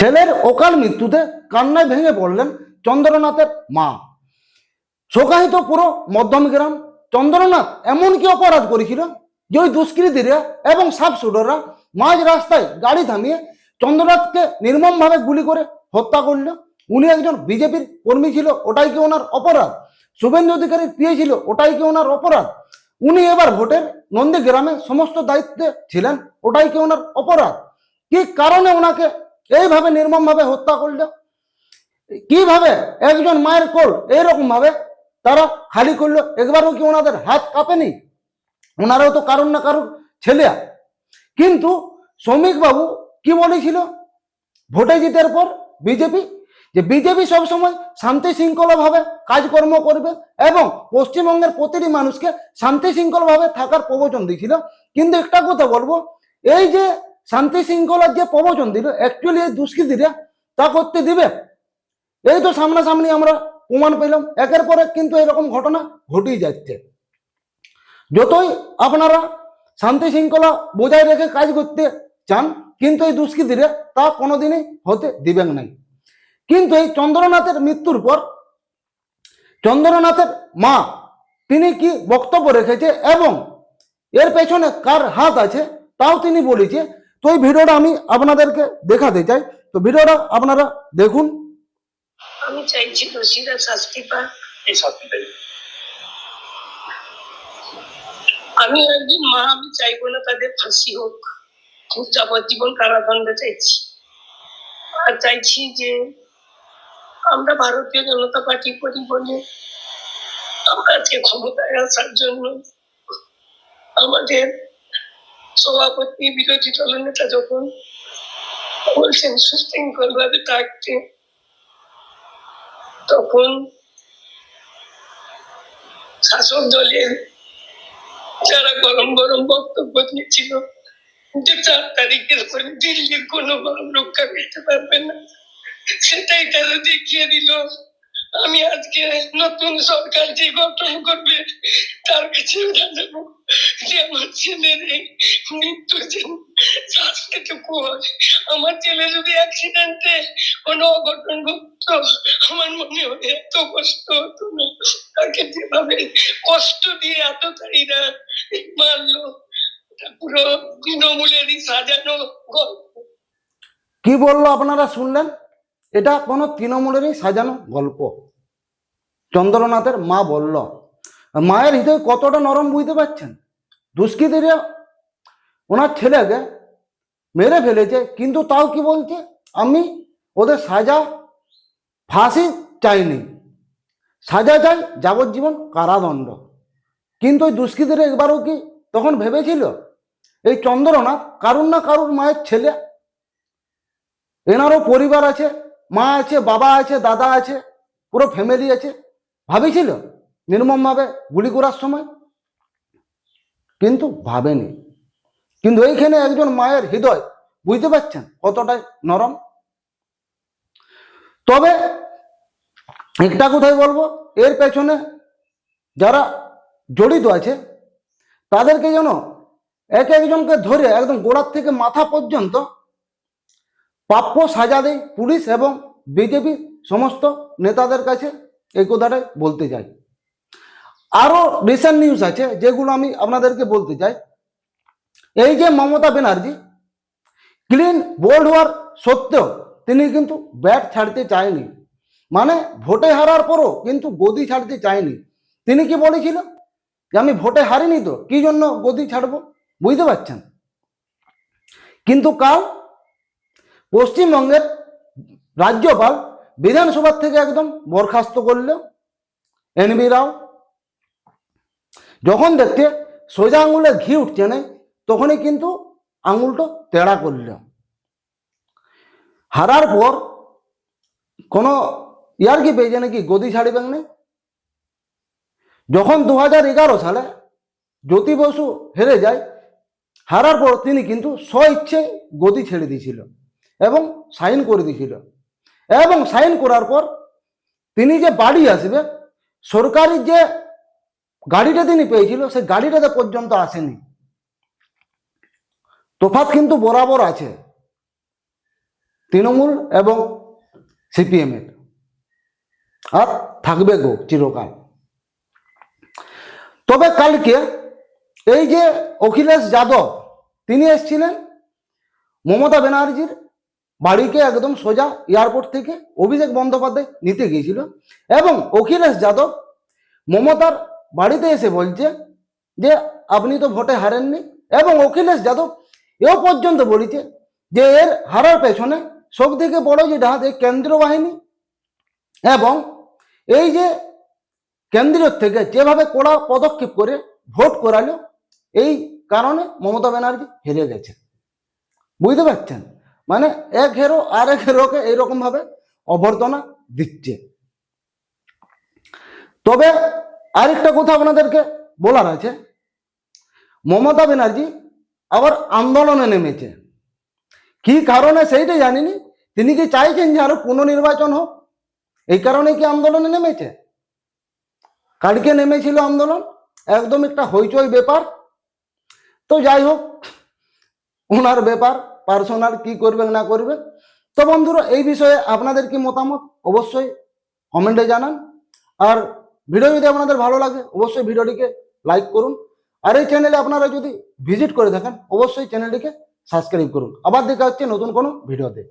ছেলের অকাল মৃত্যুতে কান্নায় ভেঙে পড়লেন চন্দ্রনাথের মা। শোকাহিত পুরো মধ্যমগ্রাম। চন্দ্রনাথ এমন কি অপরাধ করেছিল যে ওই দুষ্কৃতীরা এবং সাবশুডররা মাঝ রাস্তায় গাড়ি থামিয়ে চন্দ্রনাথকে নির্মমভাবে গুলি করে হত্যা করল? উনি একজন বিজেপির কর্মী ছিল, ওটাই কি ওনার অপরাধ? শুভেন্দু অধিকারীর পিএ ছিল, ওটাই কি ওনার অপরাধ? উনি এবার ভোটের নন্দীগ্রামে সমস্ত দায়িত্বে ছিলেন, ওটাই কি ওনার অপরাধ? কি কারণে ওনাকে এইভাবে নির্মমভাবে হত্যা করলো? কিভাবে একজন মায়ের কোল এইরকম ভাবে তারা খালি করলো? একবারও কি ওনাদের হাত কাঁপেনি? ওনারাও তো কারণ না কারণ ছেলে। কিন্তু শ্রমিক বাবু কি বলেছিল ভোটে জিতার পর বিজেপি সবসময় শান্তি শৃঙ্খলা ভাবে কাজকর্ম করবে এবং পশ্চিমবঙ্গের প্রতিটি মানুষকে শান্তি শৃঙ্খলা ভাবে থাকার প্রবচন দিয়েছিল। কিন্তু একটা কথা বলবো, এই যে শান্তি শৃঙ্খলার যে প্রবচন দিল, অ্যাকচুয়ালি এই দুষ্কৃতীরা তা করতে দিবে? এই তো সামনাসামনি আমরা প্রমাণ পেলাম, একের পর এক কিন্তু এরকম ঘটনা ঘটেই যাচ্ছে। যতই আপনারা শান্তি শৃঙ্খলা বজায় রেখে কাজ করতে চান, কিন্তু এই দুষ্কৃতীরা তা কোনোদিনই হতে দিবেন নাই। কিন্তু এই চন্দ্রনাথের মৃত্যুর পর চন্দ্রনাথের মা তিনি কি বক্তব্য রেখেছে এবং এর পেছনে কার হাত আছে তাও তিনি বলেছে। তো এই ভিডিওটা আমি আপনাদেরকে দেখাতে চাই, তো ভিডিওটা আপনারা দেখুন। আমি চাইছি দোষীরা শাস্তি পাক। এই শাস্তিটাই আমি একজন মা, আমি চাইবো না তাদের ফাঁসি হোক, যাবজ্জীবন কারাদণ্ড চাইছি। আর চাইছি যে আমরা ভারতীয় জনতা পার্টি করি বলে আমরা আজকে ক্ষমতায় আসার জন্য আমাদের সভাপতি বিরোধী দলনেতা যখন বলছেন সুশৃঙ্খল ভাবে থাকতে, তখন শাসক দলের যারা গরম গরম বক্তব্য দিয়েছিল যে 4 তারিখের পরে দিল্লির কোনো গরম রক্ষা করতে পারবে না, সেটাই তারা দেখিয়ে দিল। আমি আজকে নতুন সরকার যে গঠন করবে তার কাছে জানাবো যে আমার ছেলের এই মৃত্যুর শাস্তিটুকু হয়। আমার ছেলে যদি অ্যাক্সিডেন্টে কোনো অঘটন ঘটতো, আমার মনে হয় এত কষ্ট হতো না। তাকে যেভাবে কষ্ট দিয়ে এতটাইরা মারলো, পুরো তৃণমূলেরই সাজানো গল্প। কি বললো আপনারা শুনলেন? এটা কোনো তৃণমূলেরই সাজানো গল্প। চন্দ্রনাথের মা বলল। মায়ের হৃদয় কতটা নরম বুঝতে পারছেন? দুষ্কৃতীরা ওনার ছেলেকে মেরে ফেলেছে, কিন্তু তাও কি বলছে, আমি ওদের সাজা ফাঁসি চাইনি, সাজা চাই যাবজ্জীবন কারাদণ্ড। কিন্তু ওই দুষ্কৃতীরা একবারও কি তখন ভেবেছিল এই চন্দ্রনাথ কারুর না কারুর মায়ের ছেলে? এনারও পরিবার আছে, মা আছে, বাবা আছে, দাদা আছে, পুরো ফ্যামিলি আছে। ভাবেছিল নির্মমভাবে গুলি করার সময়? কিন্তু ভাবেনি। কিন্তু এইখানে একজন মায়ের হৃদয় বুঝতে পারছেন কতটাই নরম। তবে একটা কথাই বলবো, এর পেছনে যারা জড়িত আছে তাদেরকে যেন এক একজনকে ধরে একদম গোড়ার থেকে মাথা পর্যন্ত প্রাপ্য সাজা দেয় পুলিশ এবং বিজেপি সমস্ত নেতাদের কাছে, এই কথাটাই বলতে চাই। আরো রিসেন্ট নিউজ আছে যেগুলো আমি আপনাদেরকে বলতে চাই। এই যে মমতা ব্যানার্জি ক্লিন বোল্ড হওয়ার সত্ত্বেও তিনি কিন্তু ব্যাট ছাড়তে চায়নি, মানে ভোটে হারার পরও কিন্তু গদি ছাড়তে চায়নি। তিনি কি বলেছিল যে আমি ভোটে হারিনি তো কি জন্য গদি ছাড়বো, বুঝতে পারছেন? কিন্তু কাল পশ্চিমবঙ্গের রাজ্যপাল বিধানসভা থেকে একদম বরখাস্ত করল এনবি রাও। যখন দেখতে সোজা আঙুলে ঘি উঠছে না, তখনই কিন্তু আঙুলটা তেড়া করল। হারার পর কোনো ইয়ার্কি পেয়েছে নাকি গদি ছাড়বেন না? যখন 2011 সালে জ্যোতি বসু হেরে যায়, হারার পর তিনি কিন্তু স্বইচ্ছে গদি ছেড়ে দিয়েছিল এবং সাইন করে দিয়েছিল। এবং সাইন করার পর তিনি যে বাড়ি আসবে, সরকারি যে গাড়িটা তিনি পেয়েছিল সেই গাড়িটাতে পর্যন্ত আসেনি। তফাৎ কিন্তু বরাবর আছে। তৃণমূল এবং সিপিএমের, আর থাকবে গো চিরকাল। তবে কালকে এই যে অখিলেশ যাদব তিনি এসেছিলেন মমতা ব্যানার্জির বাড়িকে একদম সোজা এয়ারপোর্ট থেকে অভিষেক বন্দ্যোপাধ্যায় নিতে গিয়েছিল, এবং অখিলেশ যাদব মমতার বাড়িতে এসে বলছে যে আপনি তো ভোটে হারেননি, এবং অখিলেশ যাদব এও পর্যন্ত বলেছে যে এর হারার পেছনে সব থেকে বড় যে ডাহাত এই কেন্দ্রীয় বাহিনী, এবং এই যে কেন্দ্রীয় থেকে যেভাবে কড়া পদক্ষেপ করে ভোট করালো, এই কারণে মমতা ব্যানার্জি হেরে গেছে। বুঝতে পারছেন, মানে এক হেরো আর এক হেরোকে এইরকম ভাবে অভ্যর্থনা দিচ্ছে। তবে আরেকটা কথা আপনাদেরকে বলার আছে, মমতা ব্যানার্জি আবার আন্দোলনে নেমেছে। কি কারণে সেইটাই জানিনি, তিনি কি চাইছেন যে আরো পুনর্নির্বাচন হোক, এই কারণে কি আন্দোলনে নেমেছে? কালকে নেমেছিল আন্দোলন, একদম একটা হইচই ব্যাপার। তো যাই হোক, ওনার ব্যাপার, পার্সোনাল, কি করবেন না করবেন। তো বন্ধুরা, এই বিষয়ে আপনাদের কি মতামত অবশ্যই কমেন্টে জানান, আর ভিডিও যদি আপনাদের ভালো লাগে অবশ্যই ভিডিওটিকে লাইক করুন, আর এই চ্যানেলে আপনারা যদি ভিজিট করে থাকেন অবশ্যই চ্যানেলটিকে সাবস্ক্রাইব করুন। আবার দেখা হচ্ছে নতুন কোনো ভিডিওতে।